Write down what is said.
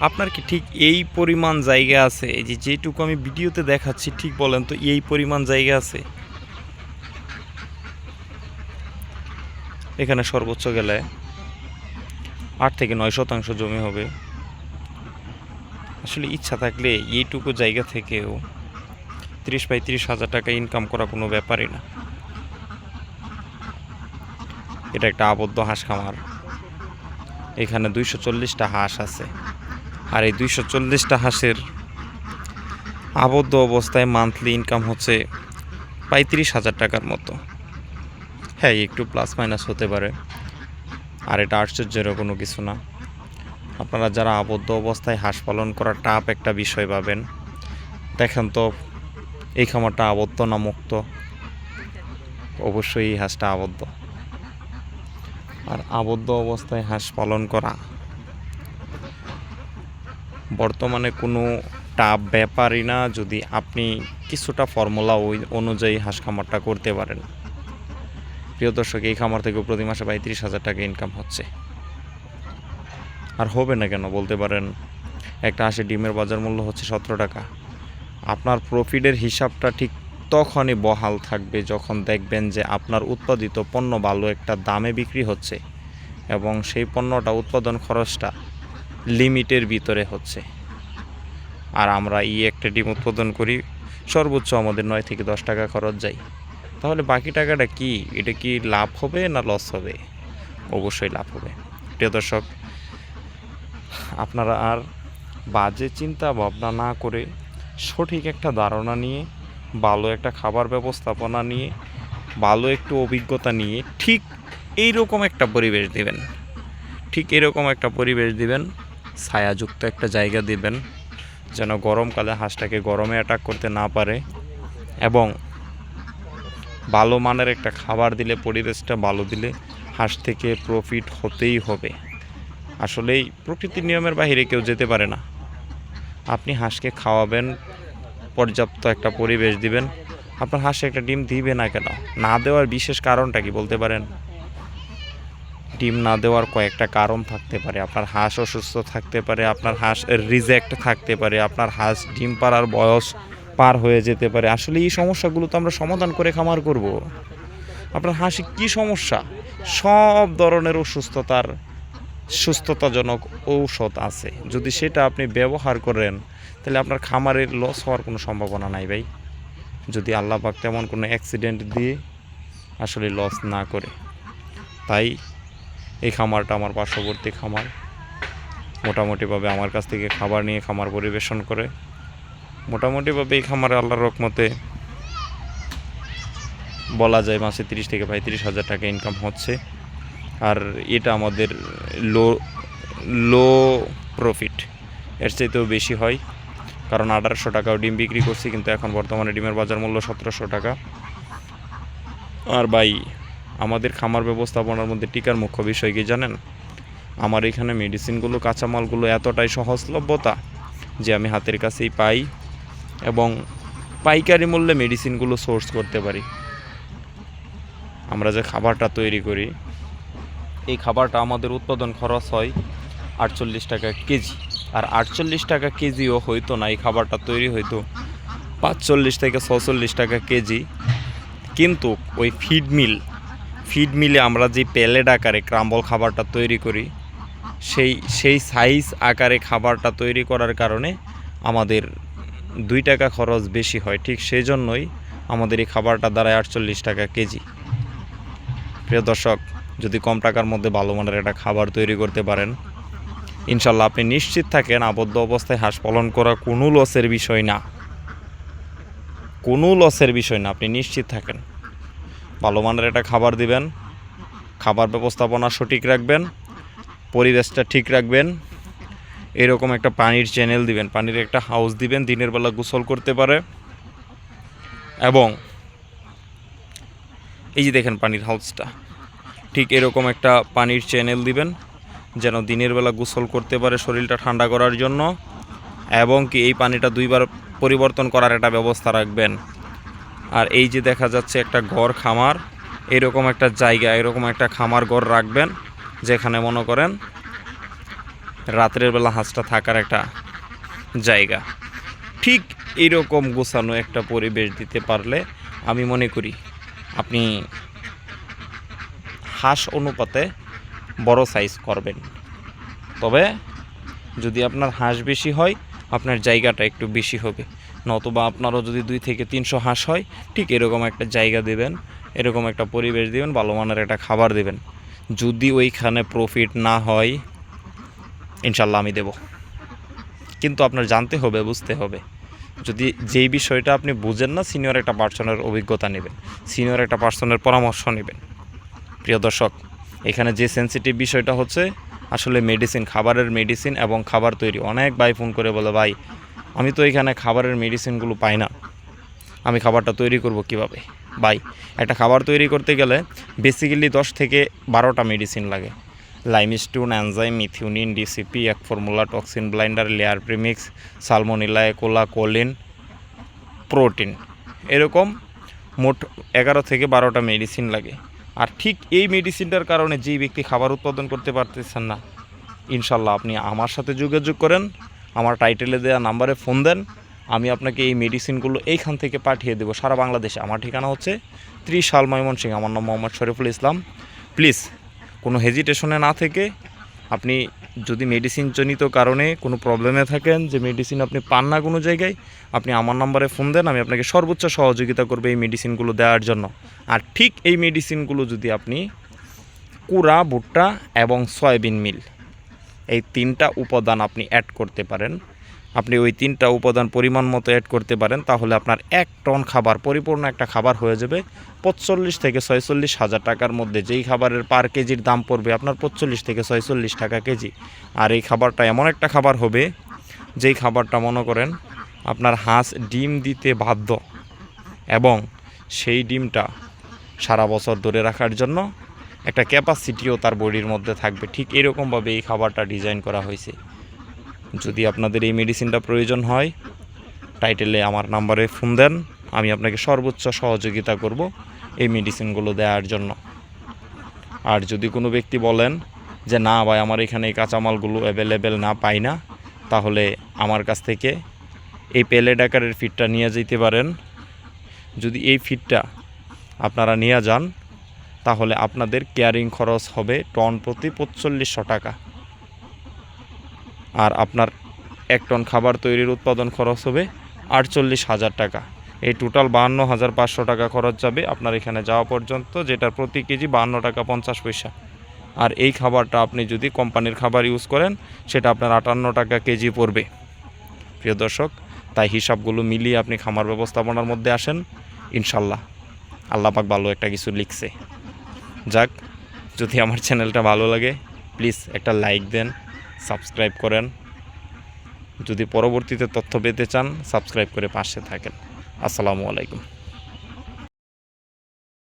আপনার কি ঠিক এই পরিমাণ জায়গা আছে? এই যে যেটুকু আমি ভিডিওতে দেখাচ্ছি ঠিক বলেন তো এই পরিমাণ জায়গা আছে? এখানে সর্বোচ্চ গেলে ৮ থেকে ৯ শতাংশ জমি হবে। আসলে ইচ্ছা থাকলে এইটুকু জায়গা থেকেও ৩০-৩৫ হাজার টাকা ইনকাম করা কোনো ব্যাপারই না। এটা একটা আবদ্ধ হাঁস খামার। এখানে ২৪০টা হাঁস আছে। আর এই ২৪০টা হাঁসের আবদ্ধ অবস্থায় মান্থলি ইনকাম হচ্ছে ৩৫,০০০ টাকার মতো। হ্যাঁ, একটু প্লাস মাইনাস হতে পারে। আর এটা আশ্চর্যেরও কোনো কিছু না। আপনারা যারা আবদ্ধ অবস্থায় হাঁস পালন করা টাফ একটা বিষয় পাবেন, দেখেন তো এই খামারটা আবদ্ধ না মুক্ত? অবশ্যই এই হাঁসটা আবদ্ধ। আর আবদ্ধ অবস্থায় হাঁস পালন করা বর্তমানে কোনো টাফ ব্যাপারই না, যদি আপনি কিছুটা ফর্মুলা ওই অনুযায়ী হাঁস খামারটা করতে পারেন। প্রিয় দর্শক, এই খামার থেকেও প্রতি মাসে ৩৫,০০০ টাকা ইনকাম হচ্ছে। আর হবে না কেন বলতে পারেন? একটা হাঁসের ডিমের বাজার মূল্য হচ্ছে ১৭ টাকা। আপনার প্রফিটের হিসাবটা ঠিক তখনই বহাল থাকবে যখন দেখবেন যে আপনার উৎপাদিত পণ্য ভালো একটা দামে বিক্রি হচ্ছে এবং সেই পণ্যটা উৎপাদন খরচটা লিমিটের ভিতরে হচ্ছে। আর আমরা একটা ডিম উৎপাদন করি, সর্বোচ্চ আমাদের ৯ থেকে ১০ টাকা খরচ যায়। তাহলে বাকি টাকাটা কি? এটা কি লাভ হবে না লস হবে? অবশ্যই লাভ হবে। প্রিয় দর্শক, আপনারা আর বাজে চিন্তা ভাবনা না করে সঠিক একটা ধারণা নিয়ে, ভালো একটা খাবার ব্যবস্থাপনা নিয়ে, ভালো একটু অভিজ্ঞতা নিয়ে ঠিক এইরকম একটা পরিবেশ দিবেন। ঠিক এরকম একটা পরিবেশ দিবেন, ছায়াযুক্ত একটা জায়গা দিবেন, যেন গরমকালে হাঁসটাকে গরমে অ্যাটাক করতে না পারে, এবং ভালো মানের একটা খাবার দিলে, পরিবেশটা ভালো দিলে হাঁস থেকে প্রফিট হতেই হবে। আসলেই প্রকৃতির নিয়মের বাইরে কেউ যেতে পারে না। আপনি হাঁসকে খাওয়াবেন, পর্যাপ্ত একটা পরিবেশ দিবেন, আপনার হাঁসে একটা ডিম দিবে না কেন? না দেওয়ার বিশেষ কারণটা কি বলতে পারেন? ডিম না দেওয়ার কয়েকটা কারণ থাকতে পারে। আপনার হাঁস অসুস্থ থাকতে পারে, আপনার হাঁস রিজেক্ট থাকতে পারে, আপনার হাঁস ডিম পাড়ার বয়স পার হয়ে যেতে পারে। আসলে এই সমস্যাগুলো তো আমরা সমাধান করে খামার করব। আপনার হাঁসে কী সমস্যা? সব ধরনের অসুস্থতার সুস্থতাজনক ঔষধ আছে। যদি সেটা আপনি ব্যবহার করেন তাহলে আপনার খামারের লস হওয়ার কোনো সম্ভাবনা নাই ভাই, যদি আল্লাহ পাক তেমন কোনো অ্যাক্সিডেন্ট দিয়ে আসলে লস না করে। তাই এই খামারটা আমার পার্শ্ববর্তী খামার, মোটামুটিভাবে আমার কাছ থেকে খাবার নিয়ে খামার পরিবেশন করে মোটামুটিভাবে এই খামারে আল্লাহর রহমতে বলা যায় মাসে ৩০ থেকে ৩৫,০০০ টাকা ইনকাম হচ্ছে। আর এটা আমাদের লো প্রফিট, এর চাইতেও বেশি হয়, কারণ ১৮০০ টাকাও ডিম বিক্রি করছি, কিন্তু এখন বর্তমানে ডিমের বাজার মূল্য ১৭০০ টাকা। আর ভাই, আমাদের খামার ব্যবস্থাপনার মধ্যে টিকার মুখ্য বিষয় কি জানেন? আমার এখানে মেডিসিনগুলো, কাঁচামালগুলো এতটাই সহজলভ্যতা যে আমি হাতের কাছেই পাই এবং পাইকারি মূল্যে মেডিসিনগুলো সোর্স করতে পারি। আমরা যে খাবারটা তৈরি করি, এই খাবারটা আমাদের উৎপাদন খরচ হয় ৪৮ টাকা কেজি। আর ৪৮ টাকা কেজিও হইতো না, এই খাবারটা তৈরি হইতো ৪৫ থেকে ৪৬ টাকা কেজি। কিন্তু ওই ফিড মিলে আমরা যে প্যালেট আকারে ক্রাম্বল খাবারটা তৈরি করি, সেই সাইজ আকারে খাবারটা তৈরি করার কারণে আমাদের ২ টাকা খরচ বেশি হয়। ঠিক সেই জন্যই আমাদের এই খাবারটা দাঁড়ায় ৪৮ টাকা কেজি। প্রিয় দর্শক, যদি কম টাকার মধ্যে ভালো মানের একটা খাবার তৈরি করতে পারেন, ইনশাল্লাহ আপনি নিশ্চিত থাকেন আবদ্ধ অবস্থায় হাঁস পালন করা কোনো লসের বিষয় না, কোনো লসের বিষয় না। আপনি নিশ্চিত থাকেন, ভালো মানের একটা খাবার দিবেন, খাবার ব্যবস্থাপনা সঠিক রাখবেন, পরিবেশটা ঠিক রাখবেন, এরকম একটা পানির চ্যানেল দিবেন, পানির একটা হাউস দিবেন, দিনের বেলা গোসল করতে পারে। এবং এই যে দেখেন পানির হাউসটা, ঠিক এরকম একটা পানির চ্যানেল দিবেন যেন দিনের বেলা গোসল করতে পারে শরীরটা ঠান্ডা করার জন্য, এবং কি এই পানিটা ২ বার পরিবর্তন করার একটা ব্যবস্থা রাখবেন। আর এই যে দেখা যাচ্ছে একটা ঘর খামার, এরকম একটা জায়গা, এরকম একটা খামার ঘর রাখবেন যেখানে মনে করেন রাত্রের বেলা হাঁসটা থাকার একটা জায়গা। ঠিক এইরকম গোছানো একটা পরিবেশ দিতে পারলে আমি মনে করি আপনি হাঁস অনুপাতে বড় সাইজ করবেন। তবে যদি আপনার হাঁস বেশি হয় আপনার জায়গাটা একটু বেশি হবে, নতুবা আপনারও যদি 2 থেকে 300 হাঁস হয় ঠিক এরকম একটা জায়গা দেবেন, এরকম একটা পরিবেশ দেবেন, ভালো মানের একটা খাবার দেবেন। যদি ওইখানে প্রফিট না হয় ইনশাল্লাহ আমি দেব, কিন্তু আপনার জানতে হবে, বুঝতে হবে। যদি যেই বিষয়টা আপনি বুঝেন না, সিনিয়র একটা পার্সনের অভিজ্ঞতা নেবেন, সিনিয়র একটা পার্সনের পরামর্শ নেবেন। প্রিয় দর্শক, এখানে যে সেন্সিটিভ বিষয়টা হচ্ছে আসলে মেডিসিন, খাবারের মেডিসিন এবং খাবার তৈরি। অনেক ভাই ফোন করে বলে, ভাই আমি তো এখানে খাবারের মেডিসিনগুলো পাই না, আমি খাবারটা তৈরি করব কিভাবে? ভাই একটা খাবার তৈরি করতে গেলে বেসিক্যালি 10 থেকে 12টা মেডিসিন লাগে। লাইমস্টোন, এনজাইম, মিথিওনিন, ডিসিপি, এক formula, toxin binder, layer premix, salmonella, কোলা, কোলিন, প্রোটিন, এরকম মোট 11 থেকে 12টা মেডিসিন লাগে। আর ঠিক এই মেডিসিনটার কারণে যেই ব্যক্তি খাবার উৎপাদন করতে পারতেছেন না, ইনশাল্লাহ আপনি আমার সাথে যোগাযোগ করেন, আমার টাইটেলে দেওয়া নাম্বারে ফোন দেন, আমি আপনাকে এই মেডিসিনগুলো এইখান থেকে পাঠিয়ে দেবো সারা বাংলাদেশে। আমার ঠিকানা হচ্ছে 30 সাল ময়মনসিংহ, আমার নাম মোহাম্মদ শরীফুল ইসলাম। প্লিজ কোনো হেজিটেশনে না থেকে, আপনি যদি মেডিসিন জনিত কারণে কোনো প্রবলেমে থাকেন, যে মেডিসিন আপনি পান না কোনো জায়গায়, আপনি আমার নাম্বারে ফোন দেন, আমি আপনাকে সর্বোচ্চ সহযোগিতা করবো এই মেডিসিনগুলো দেওয়ার জন্য। আর ঠিক এই মেডিসিনগুলো যদি আপনি কুড়া, ভুট্টা এবং সয়াবিন মিল, এই 3টা উপাদান আপনি অ্যাড করতে পারেন, আপনি ওই 3টা উপাদান পরিমাণ মতো অ্যাড করতে পারেন, তাহলে আপনার 1 টন খাবার, পরিপূর্ণ একটা খাবার হয়ে যাবে 45 থেকে 46 হাজার টাকার মধ্যে। যেই খাবারের পার কেজির দাম পড়বে আপনার 45 থেকে 46 টাকা কেজি। আর এই খাবারটা এমন একটা খাবার হবে, যেই খাবারটা মনে করেন আপনার হাঁস ডিম দিতে বাধ্য, এবং সেই ডিমটা সারা বছর ধরে রাখার জন্য একটা ক্যাপাসিটিও তার বডির মধ্যে থাকবে। ঠিক এরকমভাবে এই খাবারটা ডিজাইন করা হয়েছে। যদি আপনাদের এই মেডিসিনটা প্রয়োজন হয়, টাইটেলে আমার নাম্বারে ফোন দেন, আমি আপনাকে সর্বোচ্চ সহযোগিতা করব এই মেডিসিনগুলো দেওয়ার জন্য। আর যদি কোনো ব্যক্তি বলেন যে না ভাই আমার এখানে এই কাঁচামালগুলো অ্যাভেলেবেল না, পাই না, তাহলে আমার কাছ থেকে এই প্যালেট আকারের ফিডটা নিয়ে যেতে পারেন। যদি এই ফিডটা আপনারা নিয়ে যান তাহলে আপনাদের কেয়ারিং খরচ হবে টন প্রতি 4500 টাকা, আর আপনার 1 টন খাবার তৈরির উৎপাদন খরচ হবে 48,000 টাকা। এই টোটাল 52,500 টাকা খরচ যাবে আপনার এখানে যাওয়া পর্যন্ত, যেটার প্রতি কেজি 52 টাকা 50 পয়সা। আর এই খাবারটা আপনি যদি কোম্পানির খাবার ইউজ করেন সেটা আপনার 58 টাকা কেজি পড়বে। প্রিয় দর্শক, তাই হিসাবগুলো মিলিয়ে আপনি খামার ব্যবস্থাপনার মধ্যে আসেন, ইনশাল্লাহ আল্লাহ পাক ভালো একটা কিছু লিখছে। যাক, যদি আমার চ্যানেলটা ভালো লাগে প্লিজ একটা লাইক দেন, সাবস্ক্রাইব করেন। যদি পরবর্তীতে তথ্য পেতে চান সাবস্ক্রাইব করে পাশে থাকেন। আসসালামু আলাইকুম।